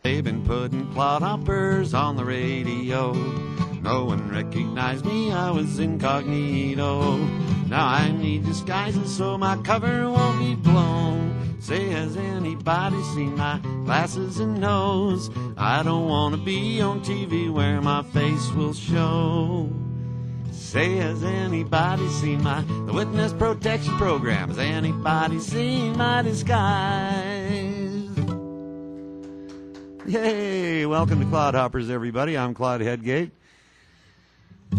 They've been putting clodhoppers on the radio. No one recognized me, I was incognito. Now I need disguises so my cover won't be blown. Say, has anybody seen my glasses and nose? I don't want to be on TV where my face will show. Say, has anybody seen the witness protection program? Has anybody seen my disguise? Yay! Welcome to Clodhoppers, everybody. I'm Clod Headgate.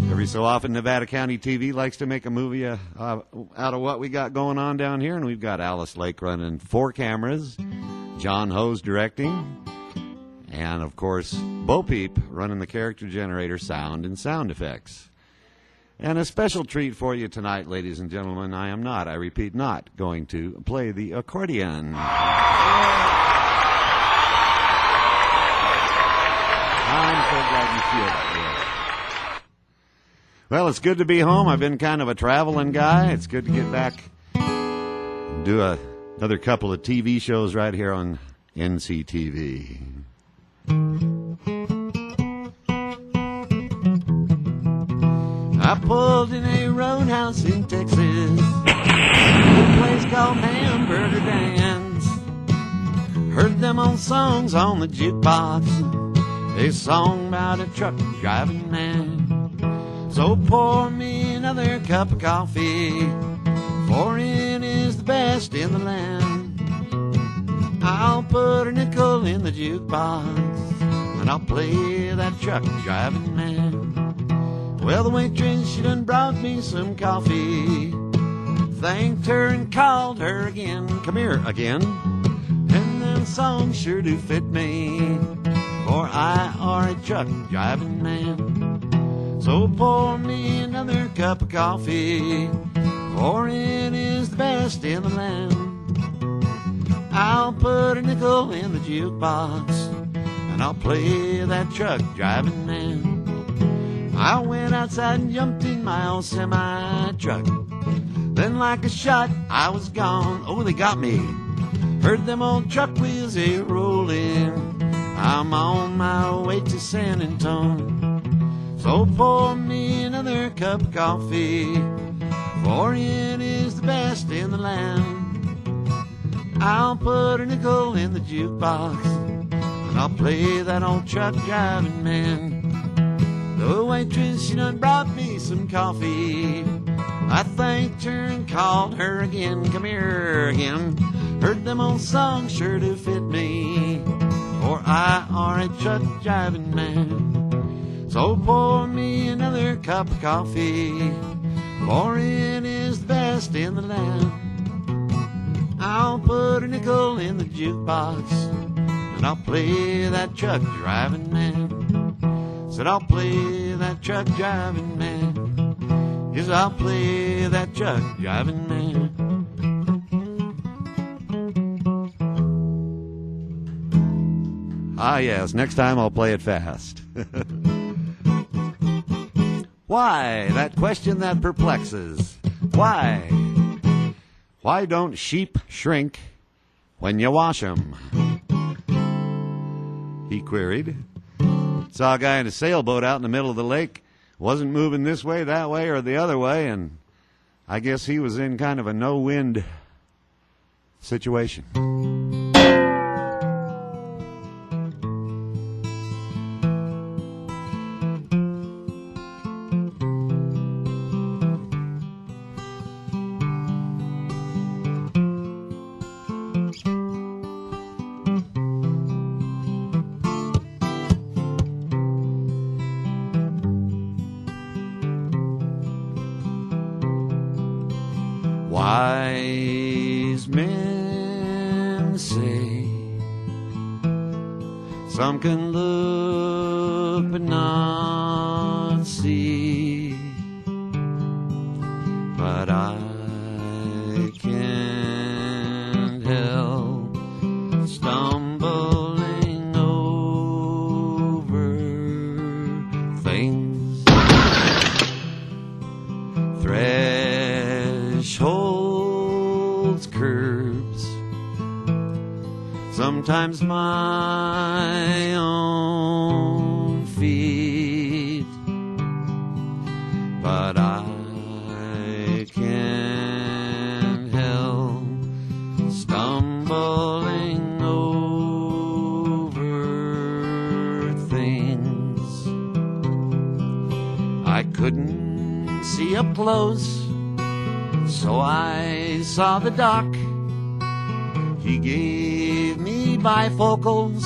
Every so often, Nevada County TV likes to make a movie out of what we got going on down here, and we've got Alice Lake running 4 cameras, John Hose directing, and, of course, Bo Peep running the character generator sound and sound effects. And a special treat for you tonight, ladies and gentlemen. I am not, I repeat, not going to play the accordion. I'm so glad you feel that way. Well, it's good to be home. I've been kind of a traveling guy. It's good to get back and do another couple of TV shows right here on NCTV. I pulled in a roadhouse in Texas, a place called Hamburger Dance. Heard them old songs on the jukebox. They song about a truck driving man. So pour me another cup of coffee, for it is the best in the land. I'll put a nickel in the jukebox, and I'll play that truck driving man. Well, the waitress, she done brought me some coffee. Thanked her and called her again. Come here again. And them songs sure do fit me, for I are a truck driving man. So pour me another cup of coffee, for it is the best in the land. I'll put a nickel in the jukebox, and I'll play that truck driving man. I went outside and jumped in my old semi-truck. Then like a shot, I was gone. Oh, they got me. Heard them old truck wheels a-rolling. I'm on my way to San Antonio. So pour me another cup of coffee, for it is the best in the land. I'll put a nickel in the jukebox, and I'll play that old truck driving man. The waitress, she done brought me some coffee. I thanked her and called her again. Come here again. Heard them old songs sure do fit me, for I are a truck driving man. So pour me another cup of coffee, for it is the best in the land. I'll put a nickel in the jukebox, and I'll play that truck driving man. Said I'll play that truck driving man. Yes, I'll play that truck driving man. Ah, yes, next time I'll play it fast. Why? That question that perplexes. Why? Why don't sheep shrink when you wash 'em? He queried. Saw a guy in a sailboat out in the middle of the lake. Wasn't moving this way, that way, or the other way, and I guess he was in kind of a no-wind situation. Wise men say some can look but not see, but I can't help stumbling over things. Thresholds, curbs, sometimes my couldn't see up close, so I saw the doc. He gave me bifocals.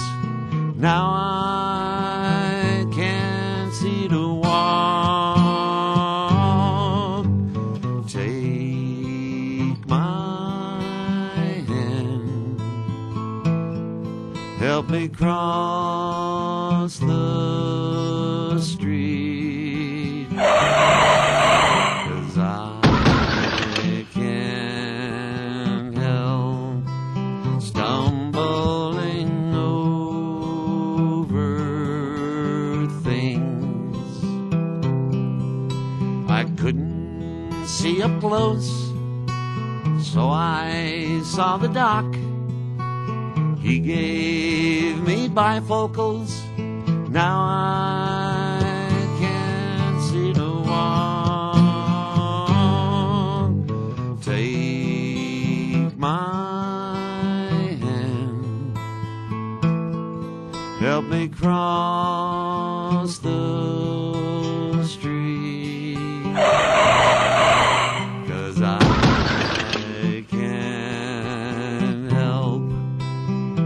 Now I can see to walk. Take my hand, help me cross the street, 'cause I can't help stumbling over things. I couldn't see up close, so I saw the doc. He gave me bifocals. Now I can see to walk. Take my hand, help me cross the street, 'cause I can't help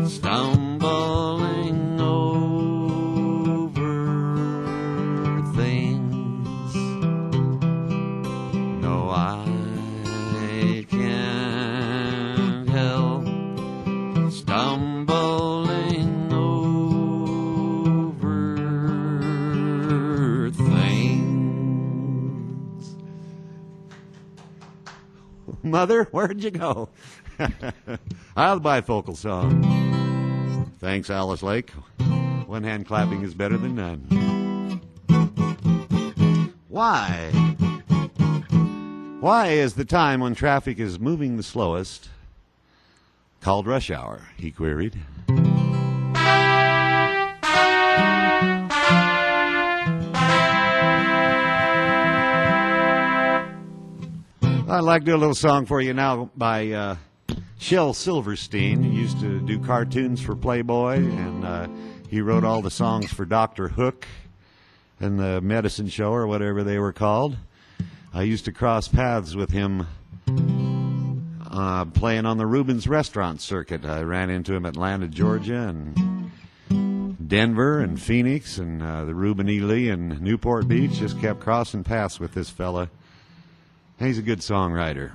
stumbling over things. No, I can't help stumbling over things. Mother, where'd you go? I'll bifocal song. Thanks, Alice Lake. One hand clapping is better than none. Why? Why is the time when traffic is moving the slowest called rush hour? He queried. I'd like to do a little song for you now by Shel Silverstein. He used to do cartoons for Playboy, and he wrote all the songs for Dr. Hook and the Medicine Show, or whatever they were called. I used to cross paths with him playing on the Rubens restaurant circuit. I ran into him at Atlanta, Georgia, and Denver, and Phoenix, and the Reuben E. Lee, and Newport Beach. Just kept crossing paths with this fella. He's a good songwriter.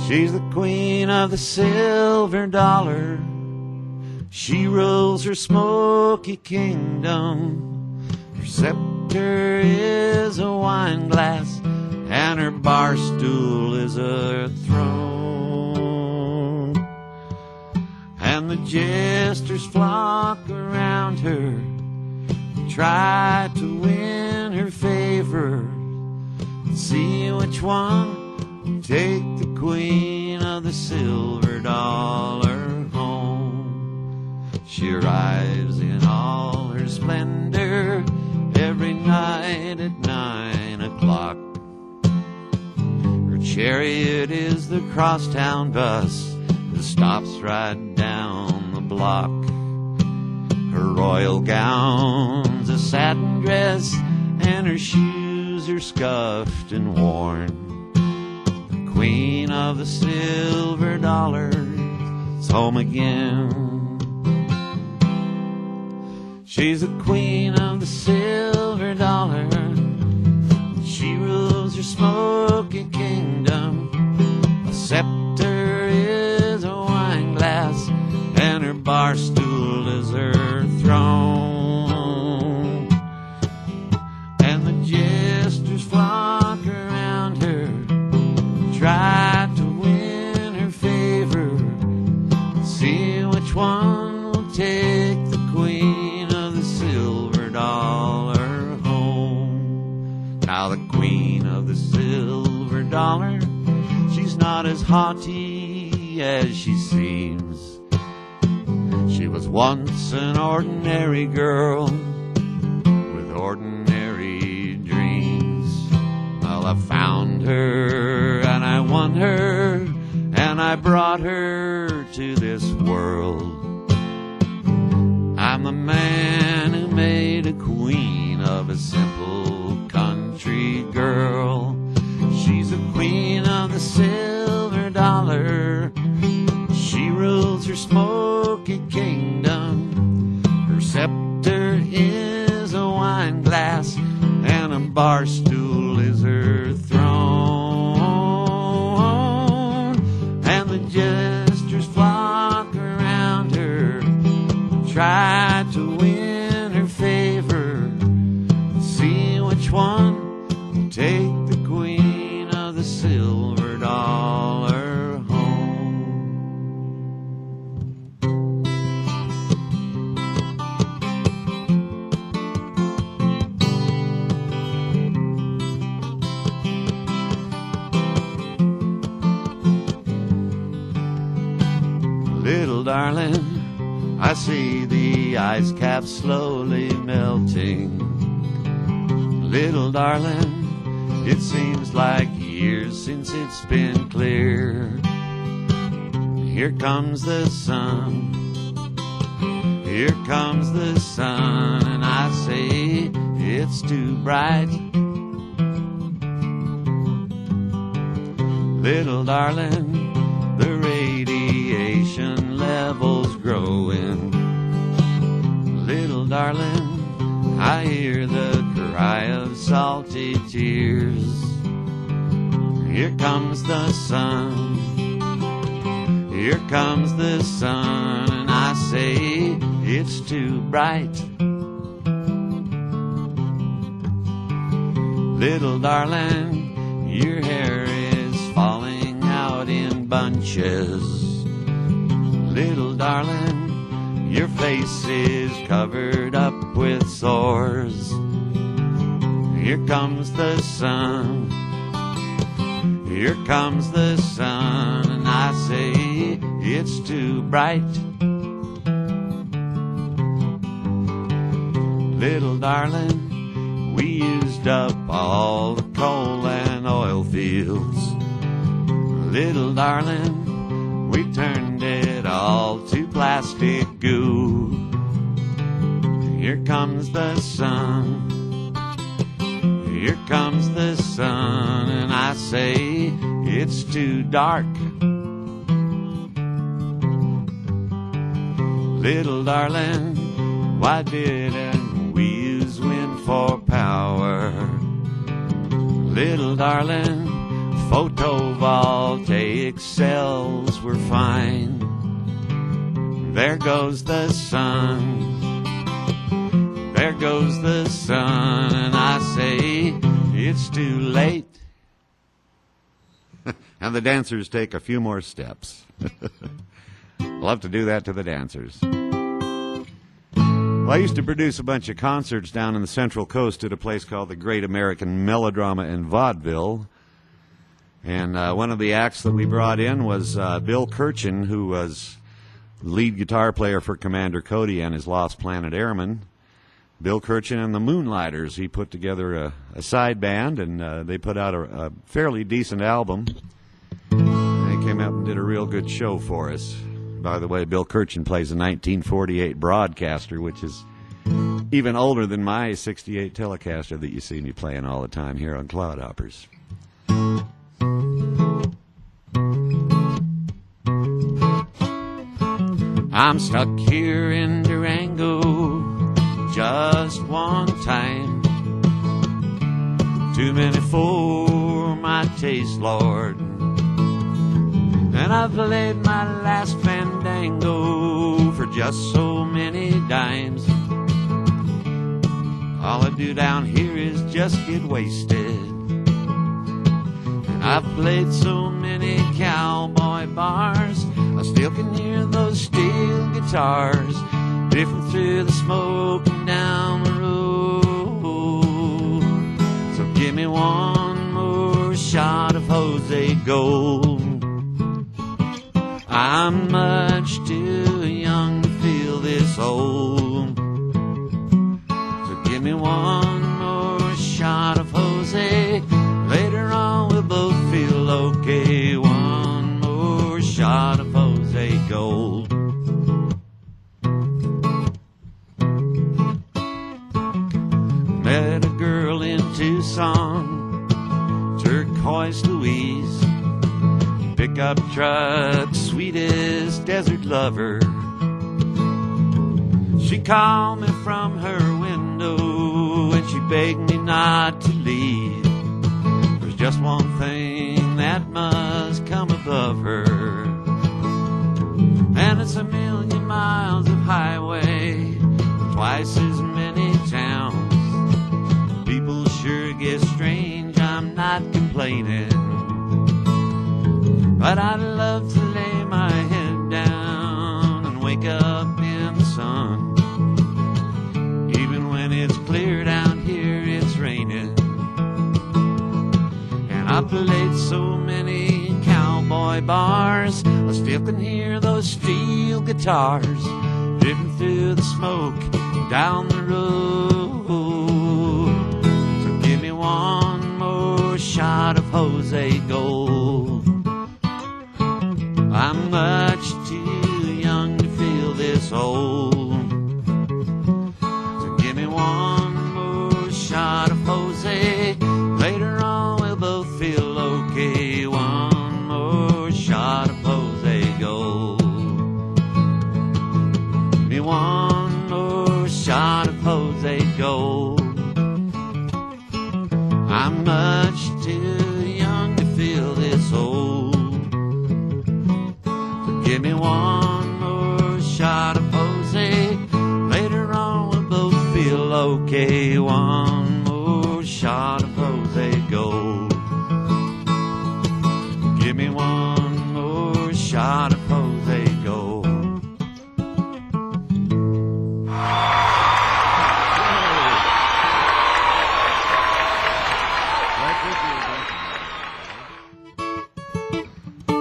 She's the queen of the silver dollar. She rules her smoky kingdom. Her scepter is a wine glass, and her bar stool is a throne. And the jesters flock around her, try to win her favor. See which one will take the queen of the silver dollar home. She arrives in all her splendor every night at 9 o'clock. Her chariot is the crosstown bus that stops right down the block. Her royal gown's a satin dress, and her shoes are scuffed and worn. The queen of the silver dollar is home again. She's the queen of the silver dollar. She rules her smoky kingdom. A scepter is a wine glass, and her bar stool is her throne. And the jesters flock around her, try to win her favor. See which one will take the queen of the silver dollar home. Now the queen of the silver dollar, she's not as haughty as she seems. She was once an ordinary girl with ordinary dreams. Well, I found her and I won her, and I brought her to this world. I'm the man who made a queen of a simple silver dollar. She rules her smoky kingdom. Her scepter is a wine glass, and a bar stool is her throne. And the jesters flock around her, try to win her favor, see which one will take the queen of the silver dollar home. Little darling, I see the ice cap slowly melting. Little darling, it seems like years since it's been clear. Here comes the sun, here comes the sun, and I say it's too bright. Little darling, the radiation level's growing. Little darling, I hear the cry of salty tears. Here comes the sun, here comes the sun, and I say it's too bright. Little darling, your hair is falling out in bunches. Little darling, your face is covered up with sores. Here comes the sun, here comes the sun, and I say it's too bright. Little darling, we used up all the coal and oil fields. Little darling, we turned it all to plastic goo. Here comes the sun, here comes the sun, and I say it's too dark. Little darling, why didn't we use wind for power? Little darling, photovoltaic cells were fine. There goes the sun, there goes the sun, and I say it's too late. And the dancers take a few more steps. We'll have to do that to the dancers. Well, I used to produce a bunch of concerts down in the Central Coast at a place called the Great American Melodrama and Vaudeville. And one of the acts that we brought in was Bill Kirchen, who was lead guitar player for Commander Cody and his Lost Planet Airmen. Bill Kirchen and the Moonlighters. He put together a side band, and they put out a fairly decent album. They came out and did a real good show for us. By the way, Bill Kirchen plays a 1948 Broadcaster, which is even older than my 68 Telecaster that you see me playing all the time here on Clodhoppers. I'm stuck here in Durango just one time. Too many for my taste, Lord. And I've played my last fandango for just so many dimes. All I do down here is just get wasted. And I've played so many cowboy bars, I still can hear those steel guitars drifting through the smoke and down the road. So give me one more shot of Jose Gold. I'm much too young to feel this old. So give me one more shot of Jose. Later on we'll both feel okay. One more shot of Jose Gold. Met a girl in Tucson, Turquoise Louise. pickup truck, sweetest desert lover. She called me from her window and she begged me not to leave. There's just one thing that must come above her, and it's 1,000,000 miles of highway, twice as many towns. People sure get strange, I'm not complaining, but I'd love to lay my head down and wake up in the sun. Even when it's clear down here, it's raining. And I played so many cowboy bars, I still can hear those steel guitars drifting through the smoke down the road. So give me one more shot of Jose Gold. I'm much too young to feel this old. So give me one more shot of Jose. Later on we'll both feel okay. One more shot of Jose Gold. Give me one more shot of Jose Gold. I'm much too young to feel this old. Give me one more shot of Jose. Later on we'll both feel okay. One more shot of Jose Gold. Give me one more shot of Jose Gold.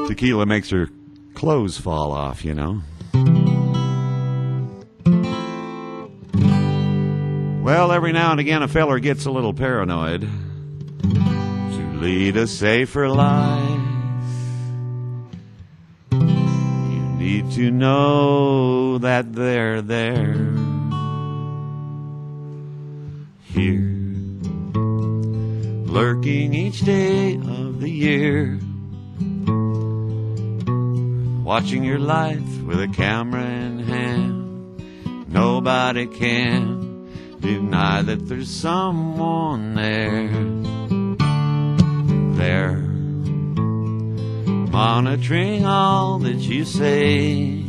Tequila makes her clothes fall off, you know. Well, every now and again a feller gets a little paranoid. To lead a safer life, you need to know that they're there, here, lurking each day of the year, watching your life with a camera in hand. Nobody can deny that there's someone there, monitoring all that you say.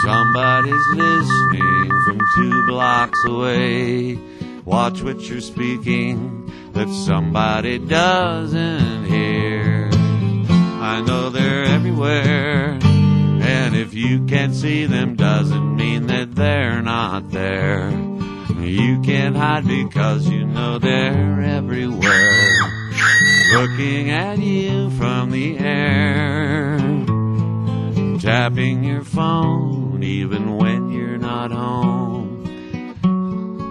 Somebody's listening from 2 blocks away. Watch what you're speaking that somebody doesn't hear. I know they're everywhere, and if you can't see them doesn't mean that they're not there. You can't hide because you know they're everywhere, looking at you from the air, tapping your phone even when you're not home,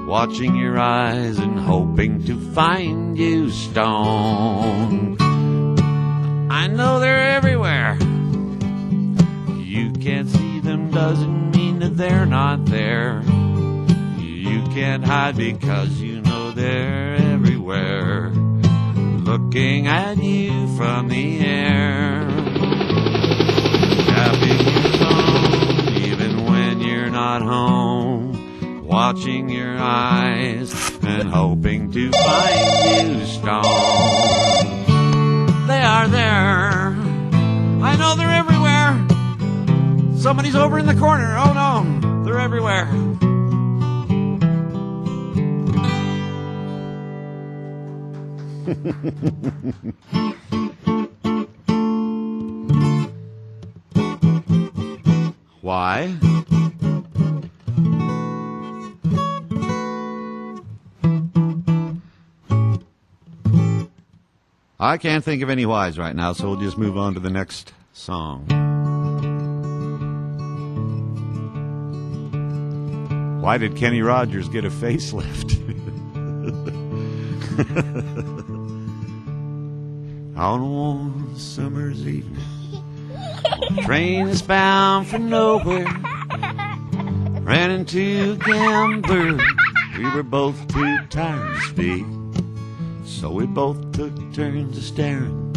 watching your eyes and hoping to find you stoned. I know they're everywhere. You can't see them doesn't mean that they're not there. You can't hide because you know they're everywhere, looking at you from the air, tapping your phone even when you're not home, watching your eyes and hoping to find you stoned. They are there. I know they're everywhere. Somebody's over in the corner. Oh no, they're everywhere. Why? I can't think of any whys right now, so we'll just move on to the next song. Why did Kenny Rogers get a facelift? On a warm summer's evening, the train is bound for nowhere, ran into a gambler. We were both too tired to speak, so we both took turns of staring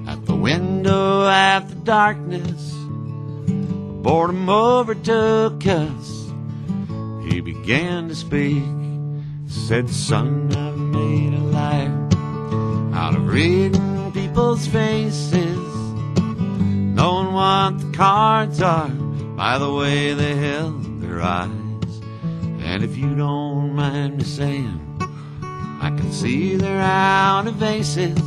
at the window at the darkness, boredom overtook us. He began to speak, said, "Son, I've made a life out of reading people's faces, knowing what the cards are by the way they held their eyes. And if you don't mind me saying, I can see they're out of aces.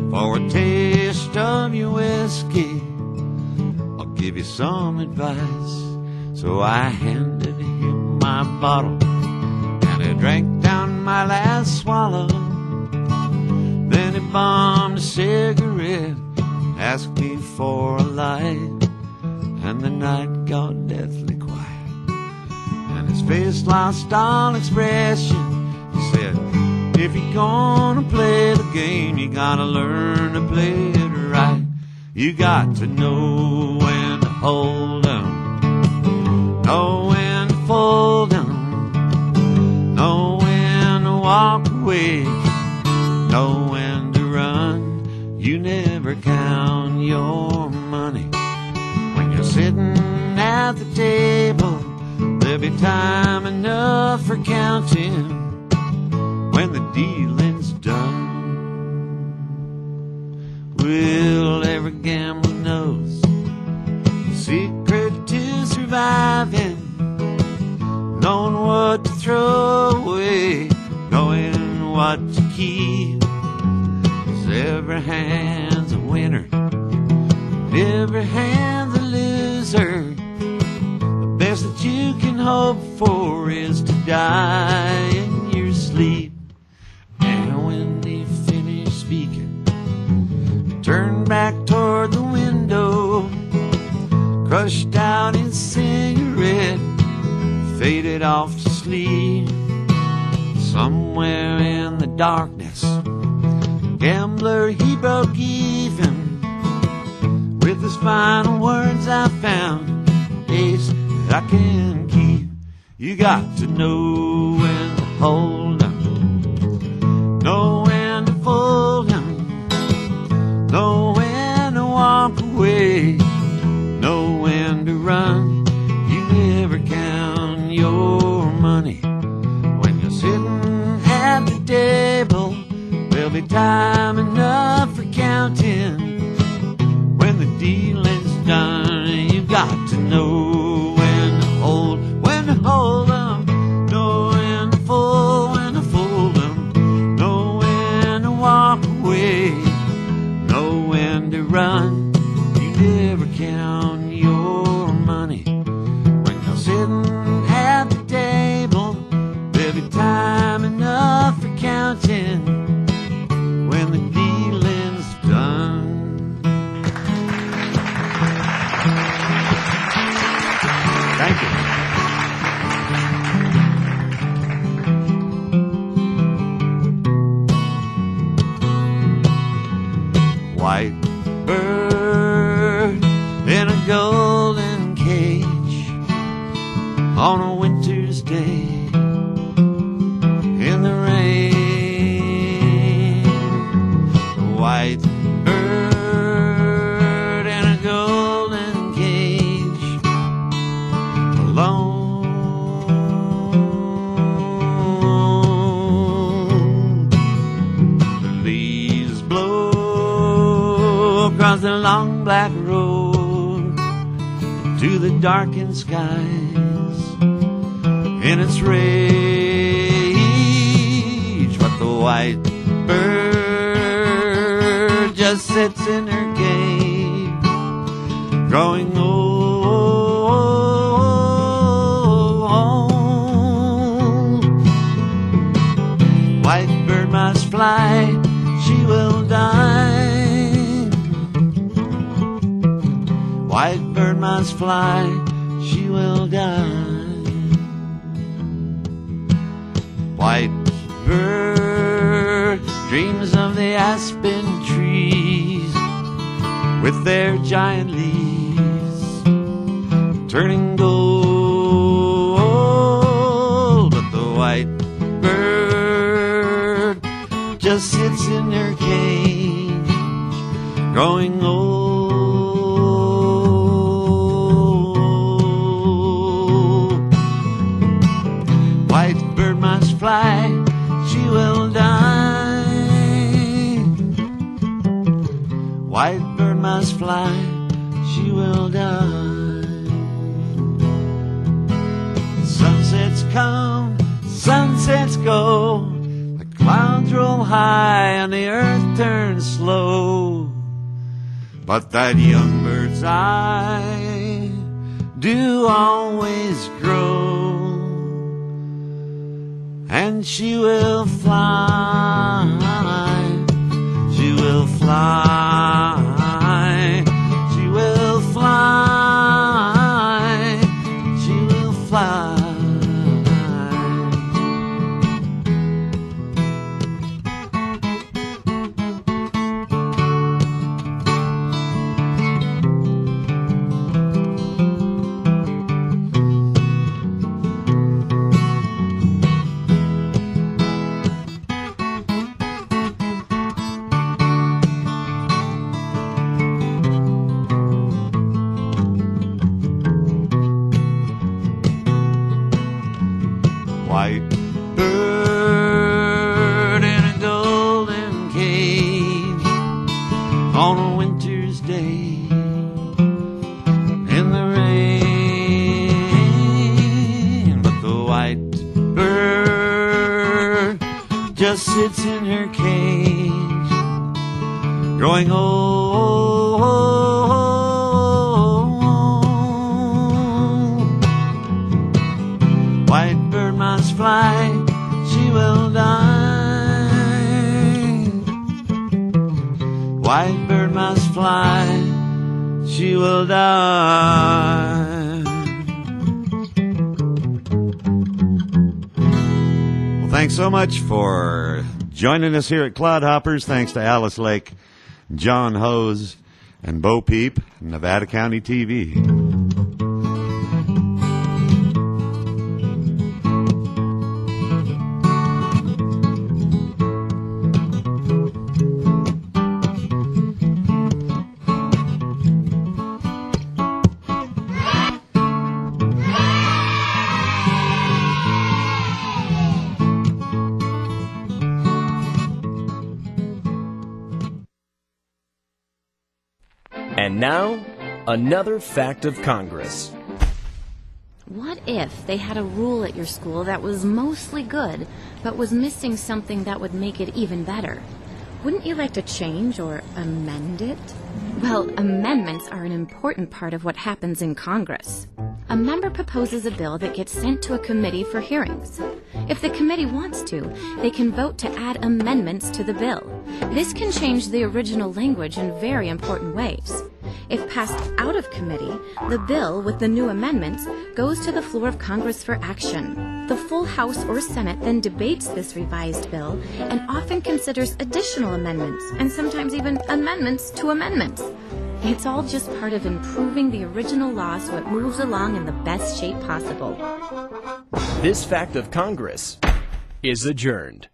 For a taste of your whiskey, I'll give you some advice." So I handed him my bottle, and he drank down my last swallow. Then he bummed a cigarette, asked me for a light, and the night got deathly quiet, and his face lost all expression. He said, "If you're gonna play the game, you gotta learn to play it right. You got to know when to hold 'em, know when to fold 'em, know when to walk away, know when to run. You never count your money when you're sitting at the table. There'll be time enough for counting when the dealing's done." Well, every gambler knows the secret to surviving, knowing what to throw away, knowing what to keep. 'Cause every hand's a winner, and every hand's a loser. The best that you can hope for is to die in your sleep. And when he finished speaking, he turned back toward the window, crushed out his cigarette, faded off to sleep. Somewhere in the darkness, the gambler, he broke even with his final words. "I found an ace that I can keep. You got to know when to hold 'em, know when to fold 'em, know when to walk away, know when to run. You never count your money when you're sitting at the table. There'll be time enough for counting when the dealing's done. You've got to know when to hold 'em, know when to fold 'em, know when to walk away, know when to run. You never count your money when you're sitting at the table. There'll be time enough for counting when the dealing's done." Thank you. White bird in a golden cage on a winter's day in the rain. White bird in a golden cage, alone. The leaves blow across the long black road to the darkened skies in its rage. But the white bird just sits in her cave, growing old. White bird must fly, she will die. White bird must fly, she will die. White bird dreams of the aspen trees with their giant leaves turning gold. But the white bird just sits in her cage, growing old. fly, she will die. White bird must fly, she will die. Sunsets come, sunsets go, the clouds roll high and the earth turns slow. But that young bird's eye do always grow, and she will fly, she will fly, she will fly, she will fly. White bird in a golden cage on a winter's day in the rain. But the white bird just sits in her cage, growing old. White bird must fly, she will die. White bird must fly, she will die. Well, thanks so much for joining us here at Clodhoppers. Thanks to Alice Lake, John Hose, and Bo Peep, Nevada County TV. And now, another fact of Congress. What if they had a rule at your school that was mostly good, but was missing something that would make it even better? Wouldn't you like to change or amend it? Well, amendments are an important part of what happens in Congress. A member proposes a bill that gets sent to a committee for hearings. If the committee wants to, they can vote to add amendments to the bill. This can change the original language in very important ways. If passed out of committee, the bill with the new amendments goes to the floor of Congress for action. The full House or Senate then debates this revised bill and often considers additional amendments and sometimes even amendments to amendments. It's all just part of improving the original law so it moves along in the best shape possible. This fact of Congress is adjourned.